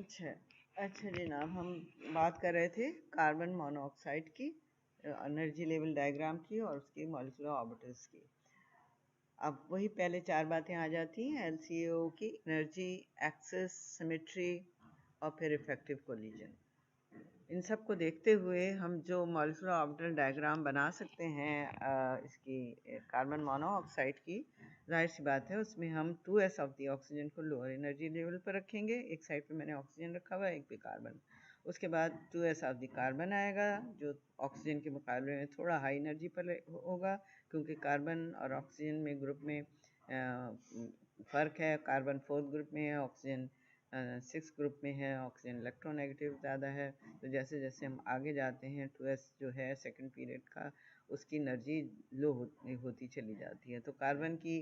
अच्छा अच्छा जनाब, हम बात कर रहे थे कार्बन मोनोऑक्साइड की एनर्जी लेवल डायग्राम की और उसकी मॉलिक्यूलर ऑर्बिटल्स की। अब वही पहले चार बातें आ जाती हैं एलसीओ की: एनर्जी, एक्सेस, सिमेट्री और फिर इफेक्टिव कोलिजन। इन सब को देखते हुए हम जो मॉलिक्यूलर ऑर्बिटल डायग्राम बना सकते हैं इसकी कार्बन मोनोऑक्साइड की, जाहिर सी बात है उसमें हम 2s ऑफ द ऑक्सीजन को लोअर एनर्जी लेवल पर रखेंगे। एक साइड पे मैंने ऑक्सीजन रखा हुआ है, एक पे कार्बन। उसके बाद 2s ऑफ द कार्बन आएगा जो ऑक्सीजन के मुकाबले में थोड़ा हाई एनर्जी पर होगा, क्योंकि कार्बन और ऑक्सीजन में ग्रुप में फ़र्क है। कार्बन 4th ग्रुप में है, ऑक्सीजन 6 ग्रुप में है। ऑक्सीजन इलेक्ट्रोनेगेटिव ज़्यादा है। तो जैसे जैसे हम आगे जाते हैं 2s जो है सेकंड पीरियड का, उसकी एनर्जी लो होती चली जाती है। तो कार्बन की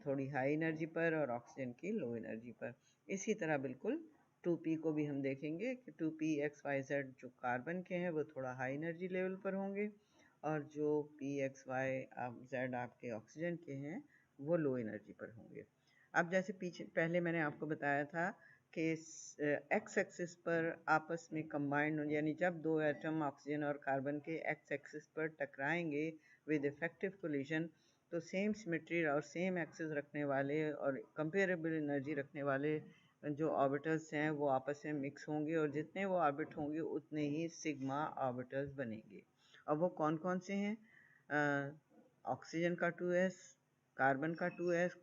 थोड़ी हाई एनर्जी पर और ऑक्सीजन की लो एनर्जी पर। इसी तरह बिल्कुल 2p को भी हम देखेंगे कि 2pxyz जो कार्बन के हैं वो थोड़ा हाई एनर्जी लेवल पर होंगे, और जो pxyz आपके ऑक्सीजन के हैं वो लो एनर्जी पर होंगे। अब जैसे पीछे पहले मैंने आपको बताया था कि एक्स एक्सिस पर आपस में कंबाइंड, यानी जब दो एटम ऑक्सीजन और कार्बन के एक्स एक्सिस पर टकराएंगे विद इफेक्टिव कोलिजन, तो सेम सिमेट्री और सेम एक्सिस रखने वाले और कंपेरेबल एनर्जी रखने वाले जो ऑर्बिटल्स हैं वो आपस में मिक्स होंगे, और जितने वो ऑर्बिट होंगे उतने ही सिग्मा ऑर्बिटल्स बनेंगे। और वो कौन कौन से हैं? ऑक्सीजन का 2s, कार्बन का 2s,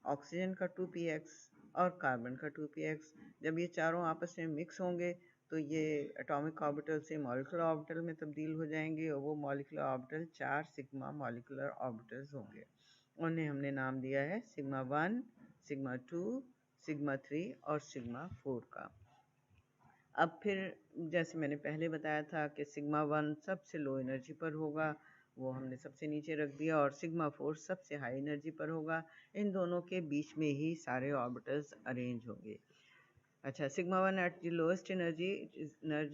ऑक्सीजन का 2px और कार्बन का 2px। जब ये चारों आपस में मिक्स होंगे तो ये एटॉमिक ऑर्बिटल से मॉलिक्यूलर ऑर्बिटल में तब्दील हो जाएंगे, और वो molecular orbital 4 sigma molecular orbitals होंगे। उन्हें हमने नाम दिया है सिग्मा 1, सिग्मा 2, सिग्मा 3 और सिग्मा 4 का। अब फिर जैसे मैंने पहले बताया था कि सिग्मा 1 सबसे लो एनर्जी पर होगा, वो हमने सबसे नीचे रख दिया, और सिग्मा 4 सबसे हाई एनर्जी पर होगा। इन दोनों के बीच में ही सारे ऑर्बिटल्स अरेंज होंगे। अच्छा, sigma 1 at the lowest energy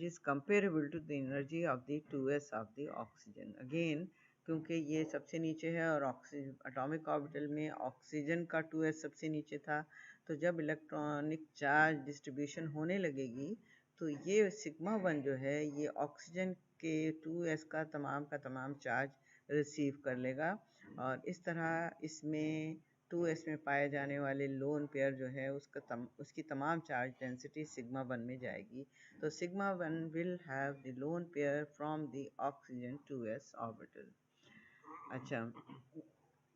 is comparable to the energy of the 2s of the oxygen. Again, क्योंकि ये सबसे नीचे है और ऑक्सीजन एटॉमिक ऑर्बिटल में ऑक्सीजन का 2s सबसे नीचे था, तो जब इलेक्ट्रॉनिक चार्ज डिस्ट्रीब्यूशन होने लगेगी तो ये सिग्मा 1 जो है ये ऑक्सीजन के 2s का तमाम चार्ज रिसीव कर लेगा, और इस तरह इसमें 2s में पाए जाने वाले लोन पेयर जो है उसकी तमाम चार्ज डेंसिटी सिग्मा 1 में जाएगी। तो sigma 1 will have the lone pair from the oxygen 2s orbital. अच्छा,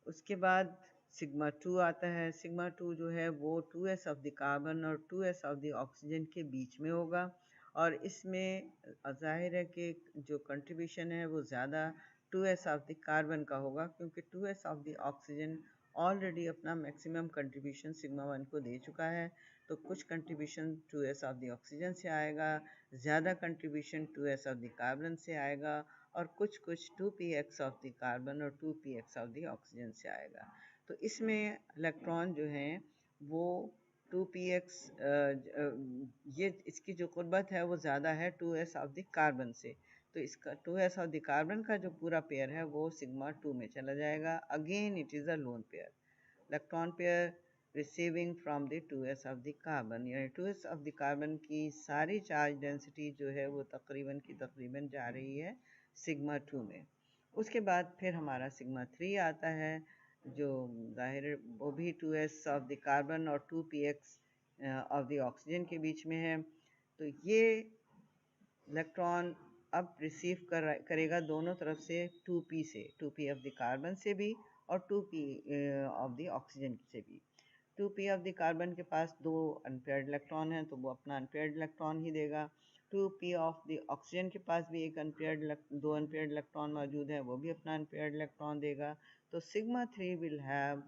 उसके बाद सिग्मा 2 आता है। सिग्मा 2 जो है वो 2s ऑफ द कार्बन और 2s ऑफ द ऑक्सीजन के बीच में होगा, और इसमें जाहिर है कि जो कंट्रीब्यूशन है वो ज़्यादा 2s ऑफ द कार्बन का होगा, क्योंकि 2s of the oxygen already अपना मैक्सिमम कंट्रीब्यूशन सिग्मा 1 को दे चुका है। तो कुछ contribution 2s of the oxygen से आएगा, ज़्यादा contribution 2s of the carbon से आएगा, और कुछ 2px ऑफ द कार्बन और 2px ऑफ द ऑक्सीजन से आएगा। तो इसमें इलेक्ट्रॉन जो हैं वो 2px ये इसकी जो कुर्बत है वो ज़्यादा है 2s ऑफ द कार्बन से। तो इसका 2s ऑफ द कार्बन का जो पूरा पेयर है वो सिग्मा 2 में चला जाएगा। Again it is a lone pair, electron pair receiving from the 2s of the carbon, यानी 2s ऑफ द कार्बन की सारी चार्ज डेंसिटी जो है वो तकरीबन जा रही है सिग्मा 2 में। उसके बाद फिर हमारा सिग्मा 3 आता है, जो ज़ाहिर वो भी 2s ऑफ द कार्बन और 2px ऑफ द ऑक्सीजन के बीच में है। तो ये इलेक्ट्रॉन अब रिसीव करेगा दोनों तरफ से 2p से, 2p ऑफ द कार्बन से भी और 2p ऑफ द ऑक्सीजन से भी। 2p ऑफ द कार्बन के पास दो अनपेयर्ड इलेक्ट्रॉन हैं तो वो अपना अनपेयर्ड इलेक्ट्रॉन ही देगा। 2p ऑफ द ऑक्सीजन के पास भी दो अनपेयर्ड इलेक्ट्रॉन मौजूद है, वो भी अपना अनपेयर्ड इलेक्ट्रॉन देगा। तो sigma 3 will have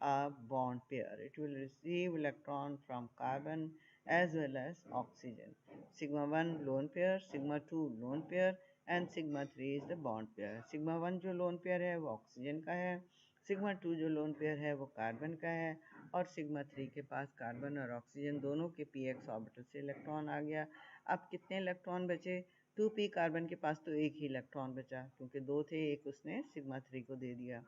a bond pair. It will receive electron from carbon as well as oxygen. Sigma 1 lone pair, sigma 2 lone pair and sigma 3 is the bond pair. sigma 1 जो lone pair है वो oxygen का है, sigma 2 जो lone pair है वो carbon का है, और सिग्मा 3 के पास कार्बन और ऑक्सीजन दोनों के px ऑर्बिटल से इलेक्ट्रॉन आ गया। अब कितने इलेक्ट्रॉन बचे? 2p कार्बन के पास तो एक ही इलेक्ट्रॉन बचा, क्योंकि दो थे, एक उसने सिग्मा 3 को दे दिया।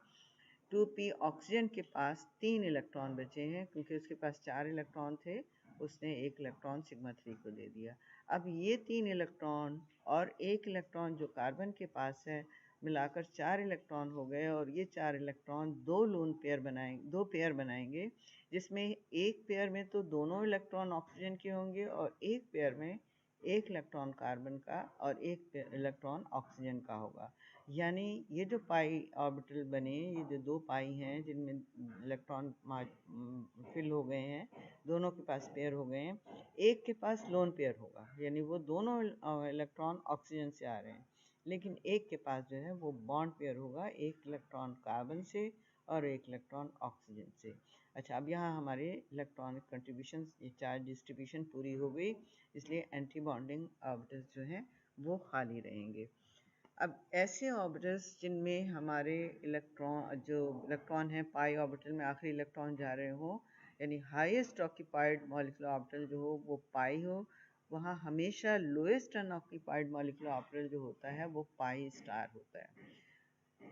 2p ऑक्सीजन के पास 3 इलेक्ट्रॉन बचे हैं, क्योंकि उसके पास 4 इलेक्ट्रॉन थे उसने एक इलेक्ट्रॉन सिग्मा 3 को दे दिया। अब ये 3 इलेक्ट्रॉन और एक इलेक्ट्रॉन जो कार्बन के पास है, मिलाकर 4 इलेक्ट्रॉन हो गए, और ये 4 इलेक्ट्रॉन दो पेयर बनाएंगे, जिसमें एक पेयर में तो दोनों इलेक्ट्रॉन ऑक्सीजन के होंगे और एक पेयर में एक इलेक्ट्रॉन कार्बन का और एक इलेक्ट्रॉन ऑक्सीजन का होगा। यानी ये जो पाई ऑर्बिटल बने, ये जो दो पाई हैं जिनमें इलेक्ट्रॉन फिल हो गए हैं, दोनों के पास पेयर हो गए हैं, एक के पास लोन पेयर होगा, यानी वो दोनों इलेक्ट्रॉन ऑक्सीजन से आ रहे हैं, लेकिन एक के पास जो है वो बॉन्ड पेयर होगा, एक इलेक्ट्रॉन कार्बन से और एक इलेक्ट्रॉन ऑक्सीजन से। अच्छा, अब यहाँ हमारे इलेक्ट्रॉनिक कंट्रीब्यूशन, ये चार्ज डिस्ट्रीब्यूशन पूरी हो गई, इसलिए एंटी बॉन्डिंग ऑर्बिटल्स जो हैं वो खाली रहेंगे। अब ऐसे ऑर्बिटल्स जिनमें हमारे इलेक्ट्रॉन है पाई ऑर्बिटल में आखिरी इलेक्ट्रॉन जा रहे हो, यानी हाईएस्ट ऑक्यूपाइड मॉलिक्यूलर ऑर्बिटल जो हो वो पाई हो, वहाँ हमेशा लोएस्ट अनऑक्यूपाइड मॉलिक्यूलर ऑर्बिटल जो होता है वो पाई स्टार होता है।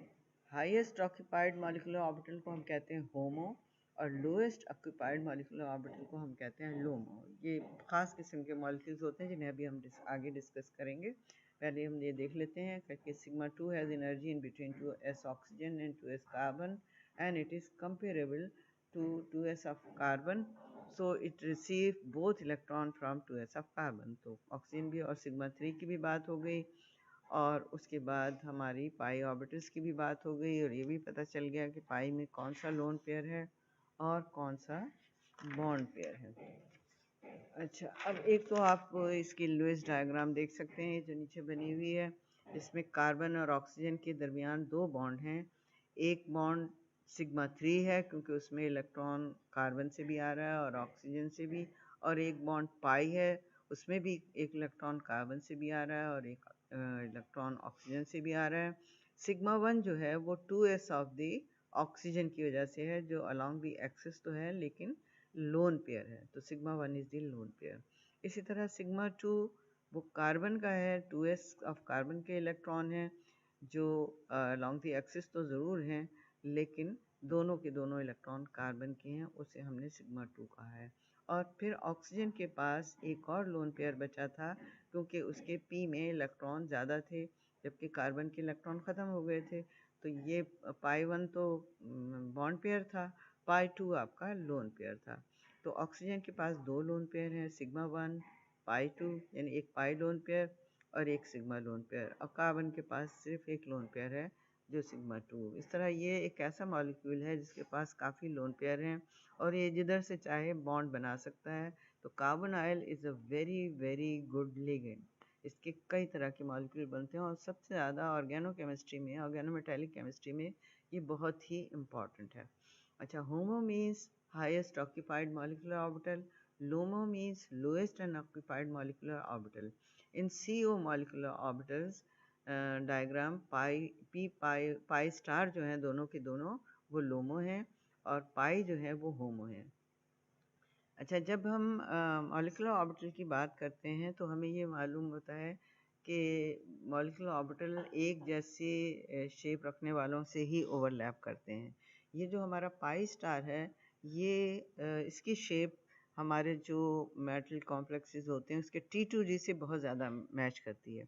हाईएस्ट ऑक्यूपाइड मॉलिक्यूलर ऑर्बिटल को हम कहते हैं होमो, और लोएस्ट ऑक्यूपाइड मॉलिक्यूलर ऑर्बिटल को हम कहते हैं लोमो। ये खास किस्म के मॉलिक्यूल्स होते हैं जिन्हें अभी हम आगे डिस्कस करेंगे। पहले हम ये देख लेते हैं कि sigma 2 has energy in between 2s oxygen and 2s carbon, and it is comparable to 2s of carbon, so it receive both electron from 2s of carbon। तो ऑक्सीजन भी और सिग्मा 3 की भी बात हो गई, और उसके बाद हमारी पाई ऑर्बिटल्स की भी बात हो गई, और ये भी पता चल गया कि पाई में कौन सा लोन पेयर है और कौन सा बॉन्ड पेयर है। अच्छा, अब एक तो आप इसकी लुईस डायग्राम देख सकते हैं जो नीचे बनी हुई है, इसमें कार्बन और ऑक्सीजन के दरमियान दो बॉन्ड हैं। एक बॉन्ड सिग्मा 3 है क्योंकि उसमें इलेक्ट्रॉन कार्बन से भी आ रहा है और ऑक्सीजन से भी, और एक बॉन्ड पाई है, उसमें भी एक इलेक्ट्रॉन कार्बन से भी आ रहा है और एक इलेक्ट्रॉन ऑक्सीजन से भी आ रहा है। सिग्मा 1 जो है वो 2s ऑफ द ऑक्सीजन की वजह से है, जो अलॉन्ग द एक्सिस तो है लेकिन लोन पेयर है, तो sigma 1 is the lone pair. इसी तरह सिग्मा 2 वो कार्बन का है, 2s ऑफ कार्बन के इलेक्ट्रॉन हैं जो अलॉन्ग द एक्सिस तो ज़रूर हैं लेकिन दोनों के दोनों इलेक्ट्रॉन कार्बन के हैं, उसे हमने सिग्मा 2 कहा है। और फिर ऑक्सीजन के पास एक और लोन पेयर बचा था क्योंकि उसके p में इलेक्ट्रॉन ज़्यादा थे जबकि कार्बन के इलेक्ट्रॉन ख़त्म हो गए थे, तो ये पाई 1 तो बॉन्ड पेयर था, पाई 2 आपका लोन पेयर था। तो ऑक्सीजन के पास दो लोन पेयर हैं, सिग्मा 1 पाई 2, यानी एक पाई लोन पेयर और एक सिग्मा लोन पेयर, और कार्बन के पास सिर्फ एक लोन पेयर है जो सिग्मा 2। इस तरह ये एक ऐसा मॉलिक्यूल है जिसके पास काफ़ी लोन पेयर हैं और ये जिधर से चाहे बॉन्ड बना सकता है। तो carbonyl is a very very good ligand. इसके कई तरह के मॉलिक्यूल बनते हैं और सबसे ज़्यादा ऑर्गेनोकेमिस्ट्री में, ऑर्गेनोमेटेलिक केमिस्ट्री में ये बहुत ही इम्पॉर्टेंट है। अच्छा, होमो means highest occupied molecular orbital, LUMO means lowest unoccupied molecular orbital. In CO molecular orbitals diagram pi star जो हैं दोनों के दोनों वो LUMO हैं और पाई जो है वो HOMO है। अच्छा, जब हम मॉलिक्यूलर ऑर्बिटल की बात करते हैं तो हमें ये मालूम होता है कि मॉलिक्यूलर ऑर्बिटल एक जैसी शेप रखने वालों से ही ओवरलैप करते हैं। ये जो हमारा पाई स्टार है, ये इसकी शेप हमारे जो मेटल कॉम्प्लेक्सेस होते हैं उसके T2G से बहुत ज़्यादा मैच करती है।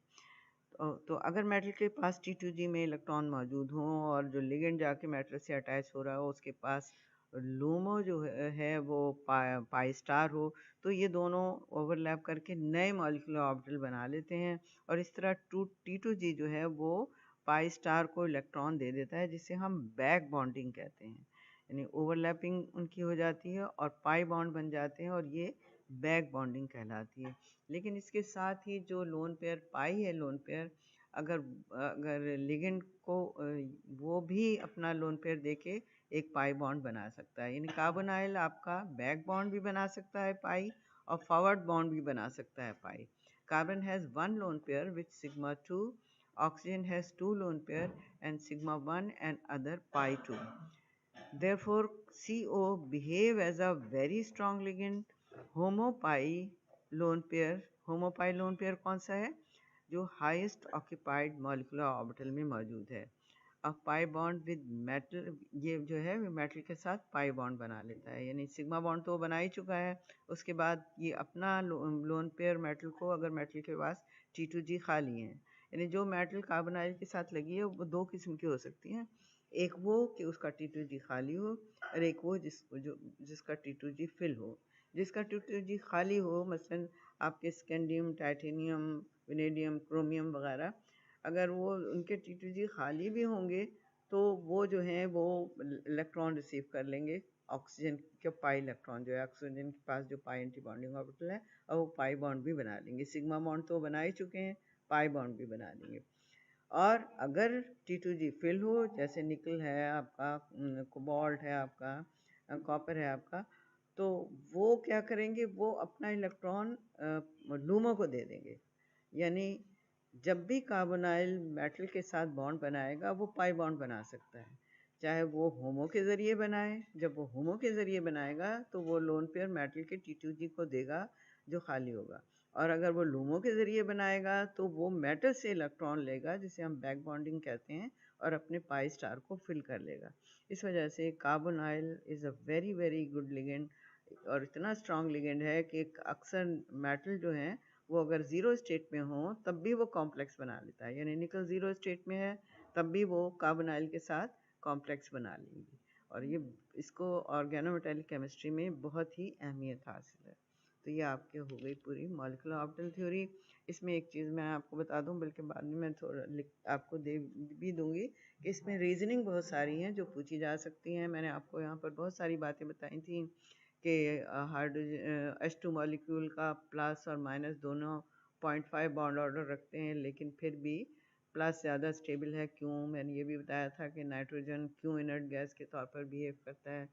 तो अगर मेटल के पास T2G में इलेक्ट्रॉन मौजूद हों और जो लिगेंड जाके मेटल से अटैच हो रहा हो उसके पास लूमो जो है वो पाई स्टार हो, तो ये दोनों ओवरलैप करके नए मॉलिक्यूलर ऑर्बिटल बना लेते हैं और इस तरह T2G जो है वो पाई स्टार को इलेक्ट्रॉन दे देता है, जिसे हम बैक बॉन्डिंग कहते हैं। यानी ओवरलैपिंग उनकी हो जाती है और पाई बॉन्ड बन जाते हैं और ये बैक बॉन्डिंग कहलाती है। लेकिन इसके साथ ही जो लोन पेयर पाई है, लोन पेयर अगर अगर लिगेंड को वो भी अपना लोन पेयर देके एक पाई बॉन्ड बना सकता है, यानी कार्बोनाइल आपका बैक बॉन्ड भी बना सकता है पाई और फॉरवर्ड बॉन्ड भी बना सकता है pi. Carbon has one lone pair which sigma 2, oxygen has two lone pair and sigma 1 and other pi 2। Therefore, CO behave as a very strong ligand। होमोपाई लोन पेयर कौन सा है? जो हाईएस्ट ऑक्यूपाइड मॉलिक्यूलर ऑर्बिटल में मौजूद है। Of pi bond with metal, ये जो है मेटल के साथ पाई बॉन्ड बना लेता है, यानी सिग्मा बॉन्ड तो वो बना ही चुका है। उसके बाद ये अपना लोन पेयर मेटल को, अगर मेटल के पास T2G खाली है, यानी जो मेटल कार्बोनाइल के साथ लगी है वो दो किस्म की हो सकती हैं। एक वो कि उसका T2G खाली हो, और एक वो जिसका T2G फिल हो। जिसका T2G खाली हो, मसलन आपके स्कैंडियम, टाइटेनियम, वेनेडियम, क्रोमियम वगैरह, अगर वो उनके T2G खाली भी होंगे तो वो जो हैं वो इलेक्ट्रॉन रिसीव कर लेंगे ऑक्सीजन के पाई इलेक्ट्रॉन, जो है ऑक्सीजन के पास जो पाई एंटी बॉन्डिंग ऑर्बिटल है, और वो पाई बॉन्ड भी बना लेंगे। सिग्मा बॉन्ड तो बना ही चुके हैं, पाई बॉन्ड भी बना लेंगे। और अगर T2G फिल हो, जैसे निकल है आपका, कोबाल्ट है आपका, कॉपर है आपका, तो वो क्या करेंगे, वो अपना इलेक्ट्रॉन लूमो को दे देंगे। यानी जब भी कार्बोनाइल मेटल के साथ बॉन्ड बनाएगा वो पाई बॉन्ड बना सकता है, चाहे वो होमो के ज़रिए बनाए। जब वो होमो के ज़रिए बनाएगा तो वो लोन पेयर मेटल के T2G को देगा जो खाली होगा, और अगर वो लूमो के ज़रिए बनाएगा तो वो मेटल से इलेक्ट्रॉन लेगा, जिसे हम बैक बॉन्डिंग कहते हैं, और अपने पाई स्टार को फिल कर लेगा। इस वजह से carbonyl is a very very good ligand, और इतना स्ट्रॉन्ग लिगेंड है कि अक्सर मेटल जो हैं वो अगर ज़ीरो स्टेट में हो तब भी वो कॉम्प्लेक्स बना लेता है। यानी निकल ज़ीरो स्टेट में है तब भी वो कार्बोनाइल के साथ कॉम्प्लेक्स बना लेंगी, और ये इसको ऑर्गेनोमेटेलिक केमिस्ट्री में बहुत ही अहमियत हासिल है। तो ये आपके हो गई पूरी मॉलिक्यूलर ऑर्बिटल थ्योरी। इसमें एक चीज़ मैं आपको बता दूं, बल्कि बाद में मैं थोड़ा आपको दे भी दूंगी, कि इसमें रीजनिंग बहुत सारी हैं जो पूछी जा सकती हैं। मैंने आपको यहाँ पर बहुत सारी बातें बताई थी कि हाइड्रोजन H2 मॉलिक्यूल का प्लस और माइनस दोनों 0.5 बॉन्ड ऑर्डर रखते हैं, लेकिन फिर भी प्लस ज़्यादा स्टेबल है। क्यों? मैंने ये भी बताया था कि नाइट्रोजन क्यों इनर्ट गैस के तौर पर बिहेव करता है।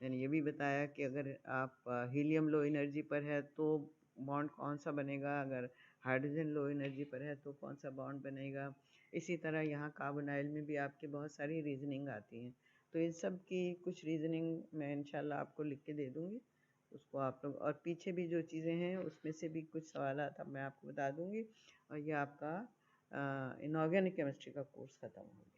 मैंने ये भी बताया कि अगर आप हीलियम लो एनर्जी पर है तो बॉन्ड कौन सा बनेगा, अगर हाइड्रोजन लो एनर्जी पर है तो कौन सा बॉन्ड बनेगा। इसी तरह यहाँ कार्बोनाइल में भी आपकी बहुत सारी रीजनिंग आती हैं। तो इन सब की कुछ रीजनिंग मैं इंशाल्लाह आपको लिख के दे दूँगी, उसको आप लोग, और पीछे भी जो चीज़ें हैं उसमें से भी कुछ सवाल आता मैं आपको बता दूँगी। और ये आपका इनऑर्गेनिक केमिस्ट्री का कोर्स ख़त्म हो गया।